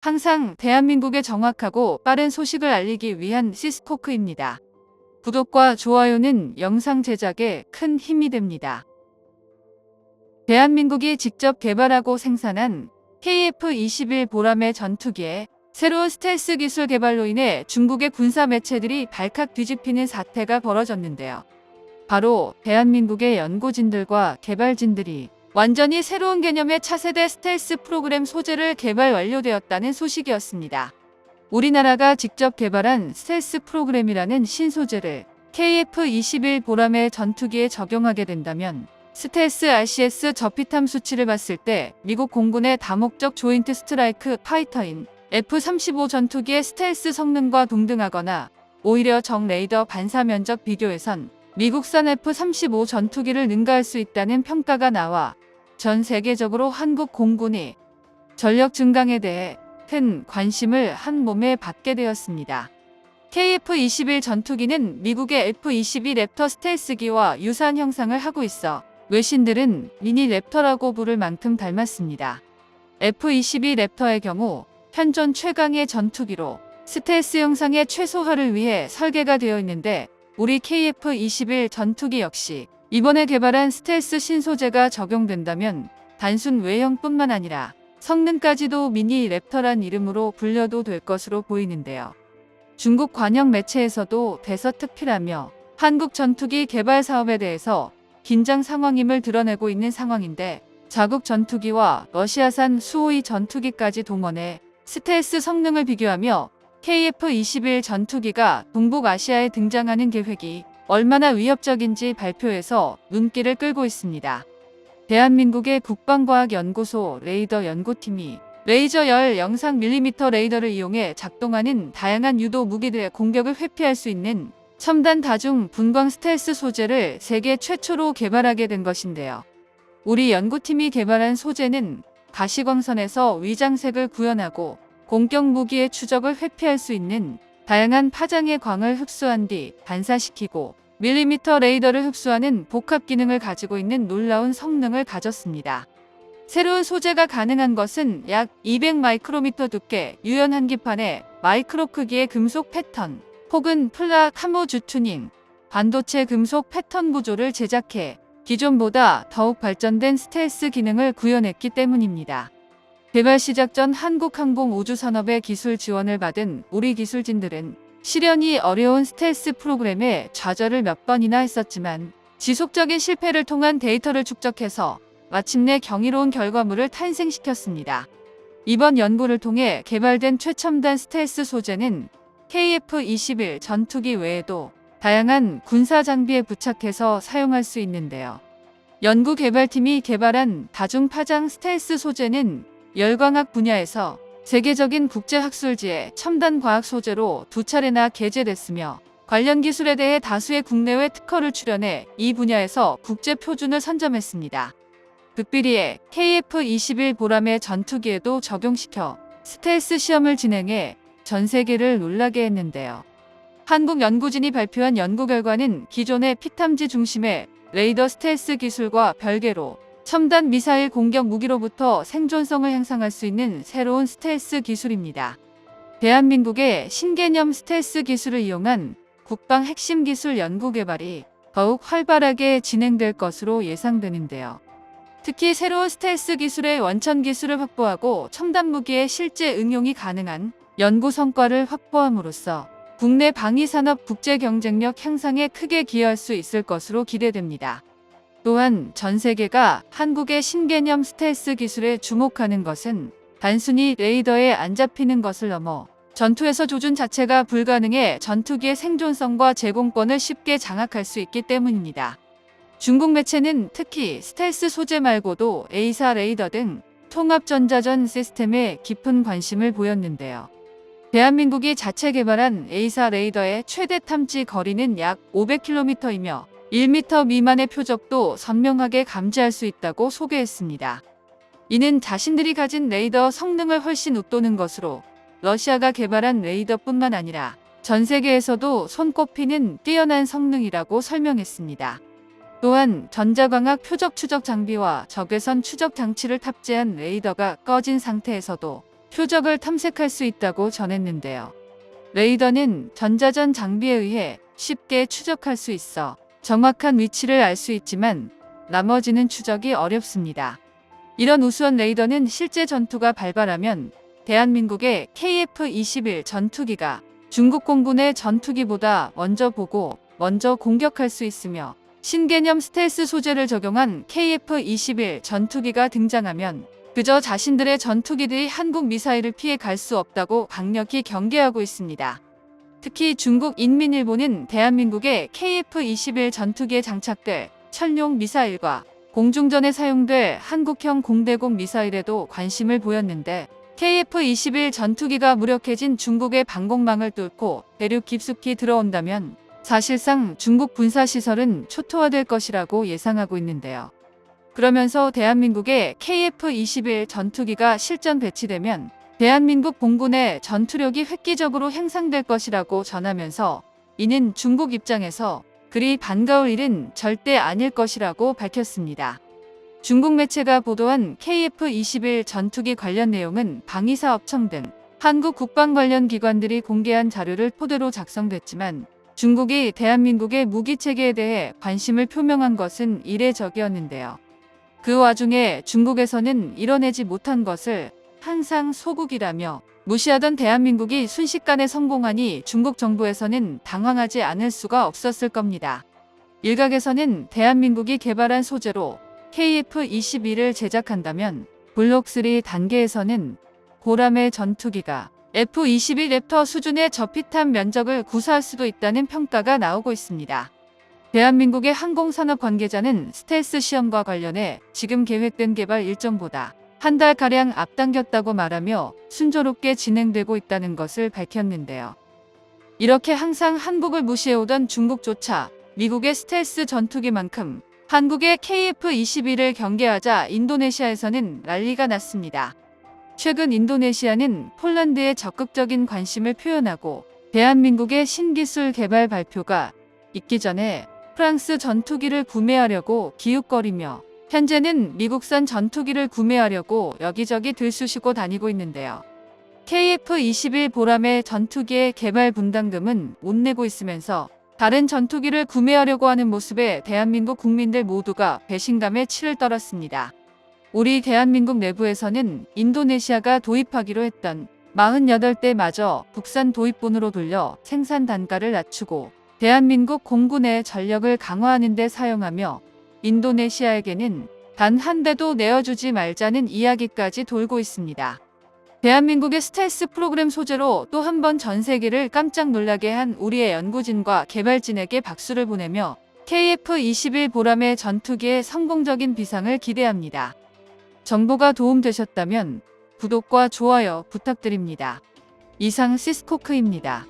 항상 대한민국에 정확하고 빠른 소식을 알리기 위한 시스코크입니다. 구독과 좋아요는 영상 제작에 큰 힘이 됩니다. 대한민국이 직접 개발하고 생산한 KF-21 보람의 전투기에 새로운 스텔스 기술 개발로 인해 중국의 군사 매체들이 발칵 뒤집히는 사태가 벌어졌는데요. 바로 대한민국의 연구진들과 개발진들이 완전히 새로운 개념의 차세대 스텔스 프로그램 소재를 개발 완료되었다는 소식이었습니다. 우리나라가 직접 개발한 스텔스 프로그램이라는 신소재를 KF-21 보람의 전투기에 적용하게 된다면 스텔스 RCS 저피탐 수치를 봤을 때 미국 공군의 다목적 조인트 스트라이크 파이터인 F-35 전투기의 스텔스 성능과 동등하거나 오히려 적 레이더 반사 면적 비교에선 미국산 F-35 전투기를 능가할 수 있다는 평가가 나와 전 세계적으로 한국 공군이 전력 증강에 대해 큰 관심을 한 몸에 받게 되었습니다. KF-21 전투기는 미국의 F-22 랩터 스텔스기와 유사한 형상을 하고 있어 외신들은 미니 랩터라고 부를 만큼 닮았습니다. F-22 랩터의 경우 현존 최강의 전투기로 스텔스 형상의 최소화를 위해 설계가 되어 있는데 우리 KF-21 전투기 역시 이번에 개발한 스텔스 신소재가 적용된다면 단순 외형뿐만 아니라 성능까지도 미니 랩터란 이름으로 불려도 될 것으로 보이는데요. 중국 관영 매체에서도 대서특필하며 한국 전투기 개발 사업에 대해서 긴장 상황임을 드러내고 있는 상황인데 자국 전투기와 러시아산 수호이 전투기까지 동원해 스텔스 성능을 비교하며 KF-21 전투기가 동북아시아에 등장하는 계획이 얼마나 위협적인지 발표해서 눈길을 끌고 있습니다. 대한민국의 국방과학연구소 레이더 연구팀이 레이저 열 영상 밀리미터 레이더를 이용해 작동하는 다양한 유도 무기들의 공격을 회피할 수 있는 첨단 다중 분광 스텔스 소재를 세계 최초로 개발하게 된 것인데요. 우리 연구팀이 개발한 소재는 가시광선에서 위장색을 구현하고 공격 무기의 추적을 회피할 수 있는 다양한 파장의 광을 흡수한 뒤 반사시키고 밀리미터 레이더를 흡수하는 복합 기능을 가지고 있는 놀라운 성능을 가졌습니다. 새로운 소재가 가능한 것은 약 200 마이크로미터 두께 유연 한기판에 마이크로 크기의 금속 패턴 혹은 플라 카모주 튜닝, 반도체 금속 패턴 구조를 제작해 기존보다 더욱 발전된 스텔스 기능을 구현했기 때문입니다. 개발 시작 전 한국항공우주산업의 기술 지원을 받은 우리 기술진들은 실현이 어려운 스텔스 프로그램에 좌절을 몇 번이나 했었지만 지속적인 실패를 통한 데이터를 축적해서 마침내 경이로운 결과물을 탄생시켰습니다. 이번 연구를 통해 개발된 최첨단 스텔스 소재는 KF-21 전투기 외에도 다양한 군사 장비에 부착해서 사용할 수 있는데요. 연구개발팀이 개발한 다중파장 스텔스 소재는 열광학 분야에서 세계적인 국제학술지에 첨단 과학 소재로 2차례나 게재됐으며 관련 기술에 대해 다수의 국내외 특허를 출연해 이 분야에서 국제 표준을 선점했습니다. 극비리에 KF-21 보람의 전투기에도 적용시켜 스텔스 시험을 진행해 전 세계를 놀라게 했는데요. 한국 연구진이 발표한 연구 결과는 기존의 피탐지 중심의 레이더 스텔스 기술과 별개로 첨단 미사일 공격 무기로부터 생존성을 향상할 수 있는 새로운 스텔스 기술입니다. 대한민국의 신개념 스텔스 기술을 이용한 국방 핵심 기술 연구 개발이 더욱 활발하게 진행될 것으로 예상되는데요. 특히 새로운 스텔스 기술의 원천 기술을 확보하고 첨단 무기의 실제 응용이 가능한 연구 성과를 확보함으로써 국내 방위산업 국제 경쟁력 향상에 크게 기여할 수 있을 것으로 기대됩니다. 또한 전 세계가 한국의 신개념 스텔스 기술에 주목하는 것은 단순히 레이더에 안 잡히는 것을 넘어 전투에서 조준 자체가 불가능해 전투기의 생존성과 제공권을 쉽게 장악할 수 있기 때문입니다. 중국 매체는 특히 스텔스 소재 말고도 A사 레이더 등 통합 전자전 시스템에 깊은 관심을 보였는데요. 대한민국이 자체 개발한 A사 레이더의 최대 탐지 거리는 약 500km이며 1m 미만의 표적도 선명하게 감지할 수 있다고 소개했습니다. 이는 자신들이 가진 레이더 성능을 훨씬 웃도는 것으로 러시아가 개발한 레이더뿐만 아니라 전 세계에서도 손꼽히는 뛰어난 성능이라고 설명했습니다. 또한 전자광학 표적 추적 장비와 적외선 추적 장치를 탑재한 레이더가 꺼진 상태에서도 표적을 탐색할 수 있다고 전했는데요. 레이더는 전자전 장비에 의해 쉽게 추적할 수 있어 정확한 위치를 알 수 있지만 나머지는 추적이 어렵습니다. 이런 우수한 레이더는 실제 전투가 발발하면 대한민국의 KF-21 전투기가 중국 공군의 전투기보다 먼저 보고 먼저 공격할 수 있으며 신개념 스텔스 소재를 적용한 KF-21 전투기가 등장하면 그저 자신들의 전투기들이 한국 미사일을 피해 갈 수 없다고 강력히 경계하고 있습니다. 특히 중국 인민일보는 대한민국의 KF-21 전투기에 장착될 천룡 미사일과 공중전에 사용될 한국형 공대공 미사일에도 관심을 보였는데 KF-21 전투기가 무력해진 중국의 방공망을 뚫고 대륙 깊숙이 들어온다면 사실상 중국 군사시설은 초토화될 것이라고 예상하고 있는데요. 그러면서 대한민국의 KF-21 전투기가 실전 배치되면 대한민국 공군의 전투력이 획기적으로 향상될 것이라고 전하면서 이는 중국 입장에서 그리 반가울 일은 절대 아닐 것이라고 밝혔습니다. 중국 매체가 보도한 KF-21 전투기 관련 내용은 방위사업청 등 한국 국방 관련 기관들이 공개한 자료를 토대로 작성됐지만 중국이 대한민국의 무기체계에 대해 관심을 표명한 것은 이례적이었는데요. 그 와중에 중국에서는 이뤄내지 못한 것을 항상 소국이라며 무시하던 대한민국이 순식간에 성공하니 중국 정부에서는 당황하지 않을 수가 없었을 겁니다. 일각에서는 대한민국이 개발한 소재로 KF-21을 제작한다면 블록3 단계에서는 보람의 전투기가 F-21 랩터 수준의 저피탄 면적을 구사할 수도 있다는 평가가 나오고 있습니다. 대한민국의 항공산업 관계자는 스텔스 시험과 관련해 지금 계획된 개발 일정보다 한 달가량 앞당겼다고 말하며 순조롭게 진행되고 있다는 것을 밝혔는데요. 이렇게 항상 한국을 무시해오던 중국조차 미국의 스텔스 전투기만큼 한국의 KF-21을 경계하자 인도네시아에서는 난리가 났습니다. 최근 인도네시아는 폴란드에 적극적인 관심을 표현하고 대한민국의 신기술 개발 발표가 있기 전에 프랑스 전투기를 구매하려고 기웃거리며 현재는 미국산 전투기를 구매하려고 여기저기 들쑤시고 다니고 있는데요. KF-21 보람의 전투기의 개발 분담금은 못 내고 있으면서 다른 전투기를 구매하려고 하는 모습에 대한민국 국민들 모두가 배신감에 치를 떨었습니다. 우리 대한민국 내부에서는 인도네시아가 도입하기로 했던 48대마저 국산 도입본으로 돌려 생산 단가를 낮추고 대한민국 공군의 전력을 강화하는 데 사용하며 인도네시아에게는 단 한 대도 내어주지 말자는 이야기까지 돌고 있습니다. 대한민국의 스텔스 프로그램 소재로 또 한 번 전 세계를 깜짝 놀라게 한 우리의 연구진과 개발진에게 박수를 보내며 KF-21 보람의 전투기의 성공적인 비상을 기대합니다. 정보가 도움되셨다면 구독과 좋아요 부탁드립니다. 이상 시스코크입니다.